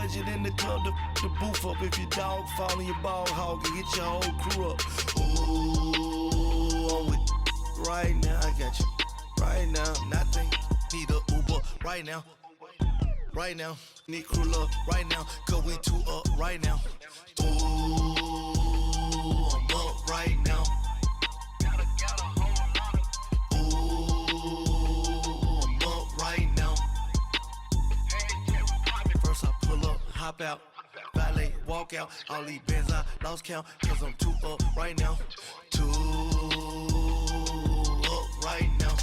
legend in the club to the booth up. If your dog fall in your ball hog and get your whole crew up. Ooh, I'm with right now. I got you right now. Nothing. Need a Uber right now. Right now. Need crew up right now. Cause we two up right now. Ooh, I'm up right now. Hop out, valet, walk out. All these bands I lost count, cause I'm too up right now. Too up right now.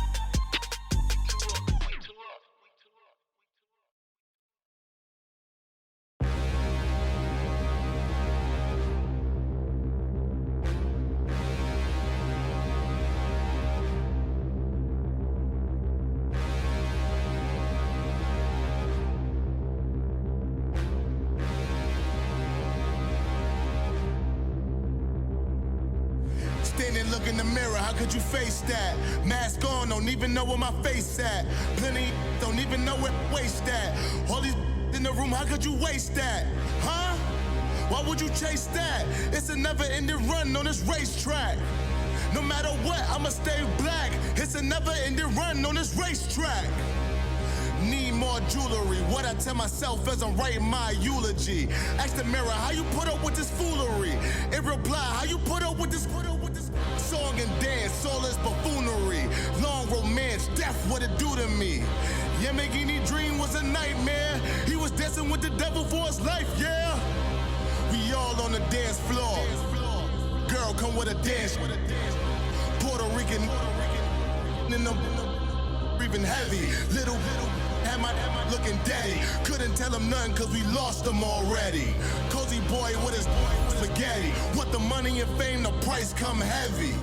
Standing, look in the mirror, how could you face that? Mask on, don't even know where my face at. Plenty, don't even know where waist at. All these in the room, how could you waste that? Huh? Why would you chase that? It's a never-ending run on this racetrack. No matter what, I'ma stay black. It's a never-ending run on this racetrack. Need more jewelry, what I tell myself as I'm writing my eulogy. Ask the mirror, how you put up with this foolery? It reply, how you put up with this song and dance, soulless buffoonery. Long romance, death, what it do to me? Yamagini dream was a nightmare. He was dancing with the devil for his life, yeah. We all on the dance floor. Girl, come with a dance. Puerto Rican in the breathing heavy. Little had my looking daddy. Couldn't tell him nothing cause we lost him already. Cozy boy with his spaghetti. What the money and fame, the price come heavy.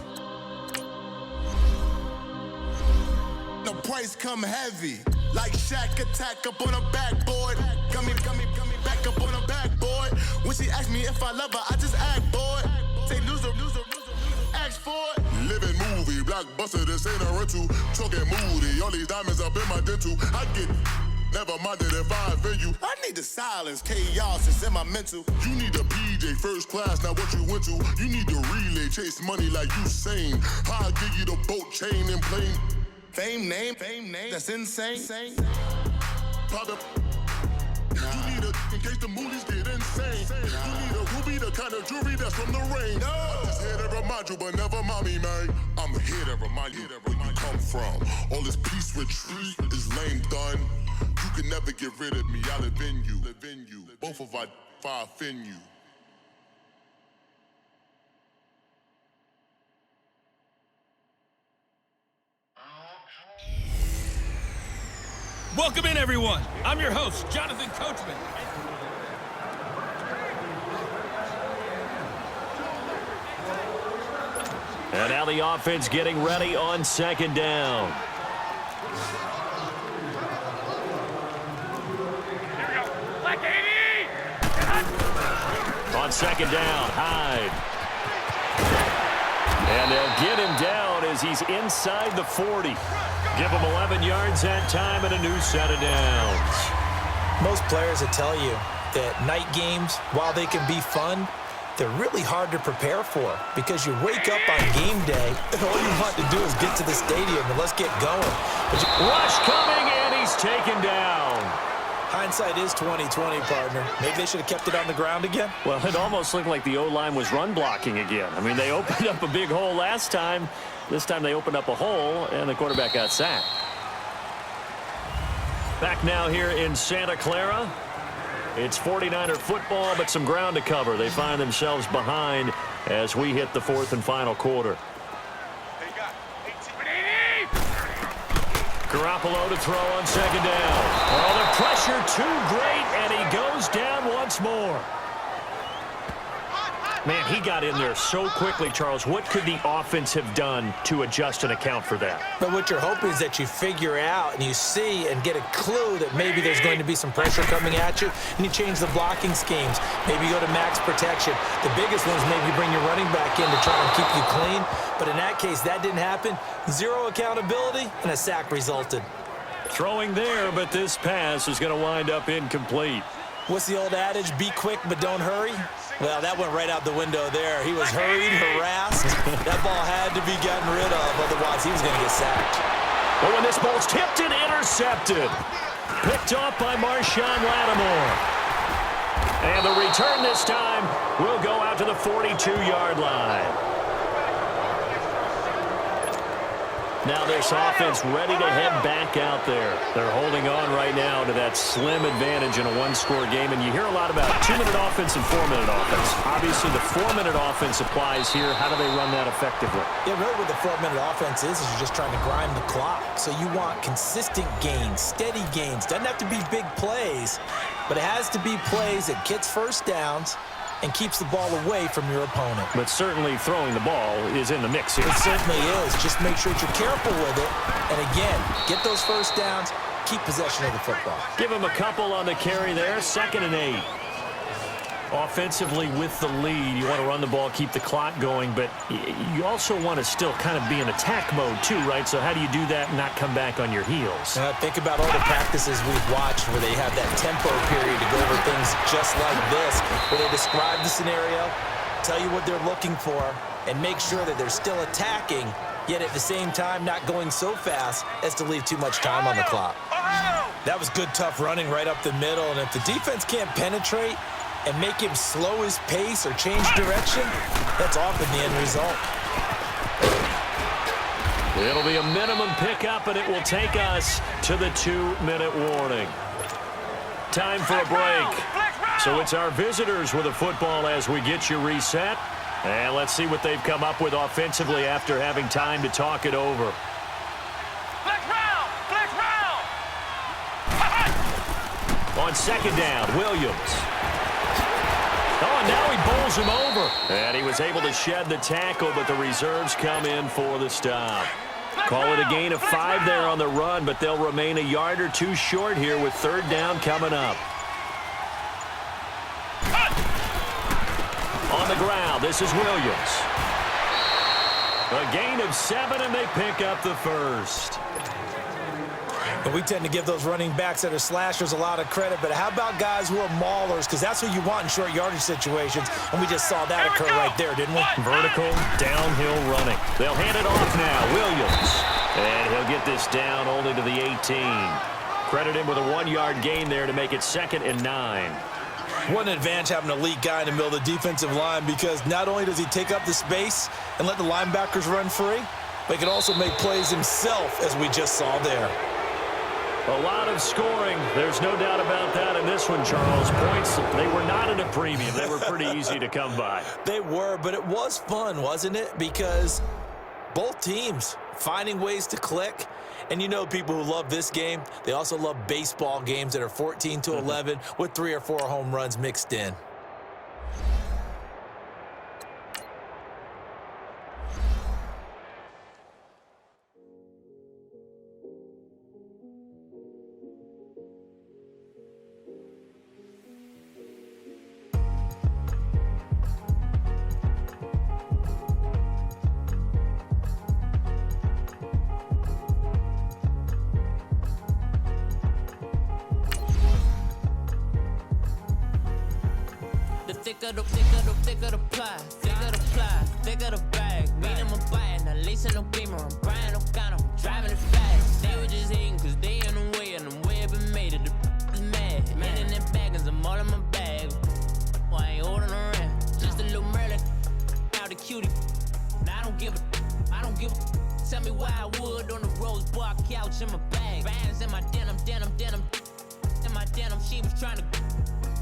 The price come heavy. Like Shaq attack up on a backboard. Come back up on a backboard. When she asked me if I love her, I just act bored. Say loser, ask for it. Living movie, blockbuster, this ain't a rental. Talking moody, all these diamonds up in my dental. I get never minded if I offend you. I need the silence, chaos is in my mental. You need a PJ first class, not what you went to. You need the relay, chase money like you sane. I'll give you the boat chain and plane. Fame name, that's insane. Pop up. You need a in case the movies get insane. You need a ruby, the kind of jewelry that's from the rain. No. I'm just here to remind you, but never mommy, man. I'm here to remind you where you come from. All this peace retreat is lame done. You can never get rid of me, I live in you. Both of our fire offend you. Welcome in, everyone. I'm your host, Jonathan Coachman. And now the offense getting ready on second down. Here we go. Black 80! On second down, Hyde. And they'll get him down as he's inside the 40. Give him 11 yards that time and a new set of downs. Most players will tell you that night games, while they can be fun, they're really hard to prepare for because you wake up on game day and all you want to do is get to the stadium and let's get going. Rush coming, and he's taken down. Hindsight is 20/20, partner. Maybe they should have kept it on the ground again. Well, it almost looked like the O-line was run blocking again. I mean, they opened up a big hole last time. This time they opened up a hole, and the quarterback got sacked. Back now here in Santa Clara. It's 49er football, but some ground to cover. They find themselves behind as we hit the fourth and final quarter. Garoppolo to throw on second down. Oh, the pressure too great, and he goes down once more. Man, he got in there so quickly, Charles. What could the offense have done to adjust and account for that? But what you're hoping is that you figure out and you see and get a clue that maybe there's going to be some pressure coming at you, and you change the blocking schemes. Maybe you go to max protection. The biggest one is maybe bring your running back in to try and keep you clean. But in that case, that didn't happen. Zero accountability, and a sack resulted. Throwing there, but this pass is going to wind up incomplete. What's the old adage? Be quick, but don't hurry? Well, that went right out the window there. He was hurried, harassed. That ball had to be gotten rid of, otherwise he was going to get sacked. But when this ball's tipped and intercepted, picked off by Marshawn Lattimore. And the return this time will go out to the 42-yard line. Now this offense ready to head back out there. They're holding on right now to that slim advantage in a one-score game. And you hear a lot about 2-minute offense and 4-minute offense. Obviously, the 4-minute offense applies here. How do they run that effectively? Yeah, really what the 4-minute offense is you're just trying to grind the clock. So you want consistent gains, steady gains. Doesn't have to be big plays, but it has to be plays that gets first downs and keeps the ball away from your opponent. But certainly throwing the ball is in the mix here. It certainly is. Just make sure that you're careful with it. And again, get those first downs, keep possession of the football. Give him a couple on the carry there, 2nd and 8. Offensively with the lead, you want to run the ball, keep the clock going, but you also want to still kind of be in attack mode too, right? So how do you do that and not come back on your heels? Think about all the practices we've watched where they have that tempo period to go over things just like this, where they describe the scenario, tell you what they're looking for, and make sure that they're still attacking, yet at the same time not going so fast as to leave too much time on the clock. That was good, tough running right up the middle, and if the defense can't penetrate and make him slow his pace or change direction, that's often the end result. It'll be a minimum pickup, and it will take us to the 2-minute warning. Time for a break. So it's our visitors with the football as we get you reset. And let's see what they've come up with offensively after having time to talk it over. On 2nd down, Williams. Oh, and now he bowls him over. And he was able to shed the tackle, but the reserves come in for the stop. Call it a gain of 5 there on the run, but they'll remain a yard or two short here with 3rd down coming up. On the ground, this is Williams. A gain of 7, and they pick up the first. And we tend to give those running backs that are slashers a lot of credit, but how about guys who are maulers? Because that's who you want in short yardage situations, and we just saw that occur right there, didn't we? Vertical, downhill running. They'll hand it off now. Williams. And he'll get this down only to the 18. Credit him with a 1-yard gain there to make it 2nd and 9. What an advantage having an elite guy in the middle of the defensive line, because not only does he take up the space and let the linebackers run free, but he can also make plays himself, as we just saw there. A lot of scoring. There's no doubt about that in this one, Charles. Points, they were not at a premium. They were pretty easy to come by. They were, but it was fun, wasn't it? Because both teams finding ways to click. And you know people who love this game, they also love baseball games that are 14-11 with 3 or 4 home runs mixed in. Thicker the pie, thicker the bag. Made them a buy, now lacing no beamer. I'm Brian, no gun, I'm driving it fast. They were just hating cause they in the way, and the way I've been made it, the is mad. Man in them baggins, I'm all in my bag. Well, I ain't holding around, just a little Merlin, out the cutie. Now I don't give a, tell me why I would on the rose bar couch in my bag. Bands in my denim, in my denim, she was trying to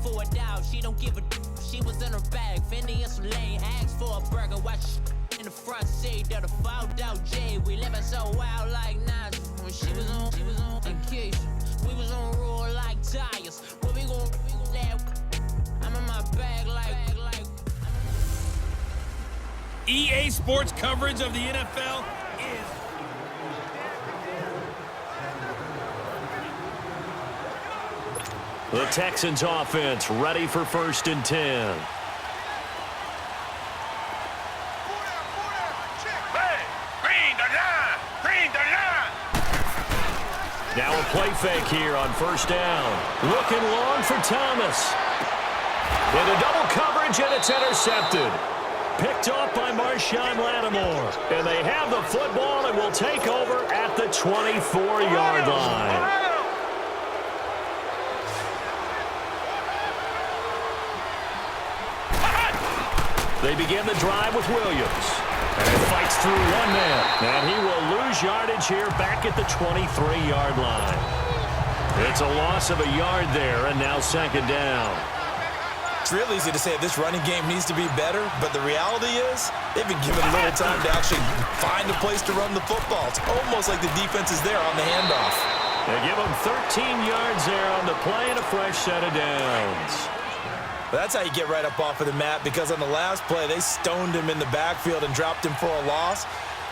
for a doubt, she don't give a she was in her bag, Fendi and some lane, asked for a burger, watch in the front seat of the fouled out J. We living so wild like Nas. When she was on vacation, we was on roll like tires. What we gon' laugh? I'm in my bag like. EA Sports coverage of the NFL is. The Texans offense ready for 1st and 10. Now a play fake here on first down. Looking long for Thomas. Into double coverage, and it's intercepted. Picked off by Marshawn Lattimore. And they have the football and will take over at the 24-yard line. They begin the drive with Williams. And he fights through one man. And he will lose yardage here back at the 23-yard line. It's a loss of a yard there, and now second down. It's real easy to say this running game needs to be better, but the reality is they've been given little time to actually find a place to run the football. It's almost like the defense is there on the handoff. They give them 13 yards there on the play and a fresh set of downs. But that's how you get right up off of the mat, because on the last play, they stoned him in the backfield and dropped him for a loss.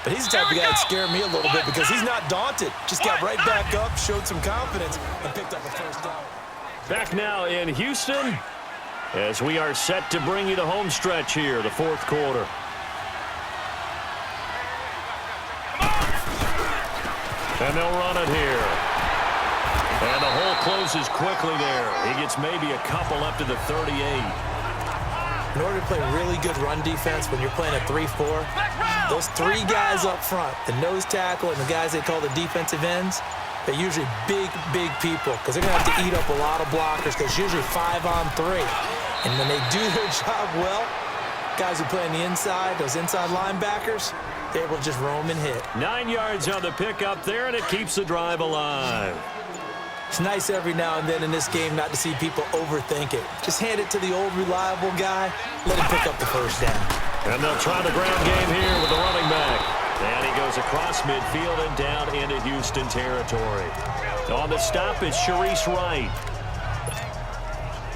But he's the type of guy that scared me a little bit because he's not daunted. Just got right back up, showed some confidence, and picked up a first down. Back now in Houston as we are set to bring you the home stretch here, the fourth quarter. And they'll run it here. And the hole closes quickly there. He gets maybe a couple up to the 38. In order to play really good run defense when you're playing a 3-4, those three guys up front, the nose tackle and the guys they call the defensive ends, they're usually big people because they're going to have to eat up a lot of blockers because it's usually 5-on-3. And when they do their job well, guys who play on the inside, those inside linebackers, they're able to just roam and hit. 9 yards on the pickup there, and it keeps the drive alive. It's nice every now and then in this game not to see people overthink it. Just hand it to the old reliable guy, let him pick up the first down. And they'll try the ground game here with the running back. And he goes across midfield and down into Houston territory. On the stop is Sharice Wright.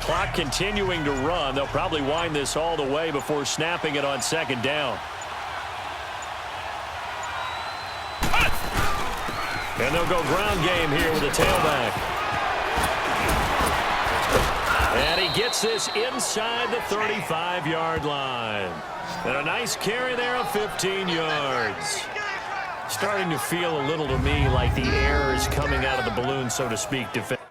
Clock continuing to run. They'll probably wind this all the way before snapping it on second down. And they'll go ground game here with a tailback. And he gets this inside the 35-yard line. And a nice carry there of 15 yards. Starting to feel a little to me like the air is coming out of the balloon, so to speak, defensively.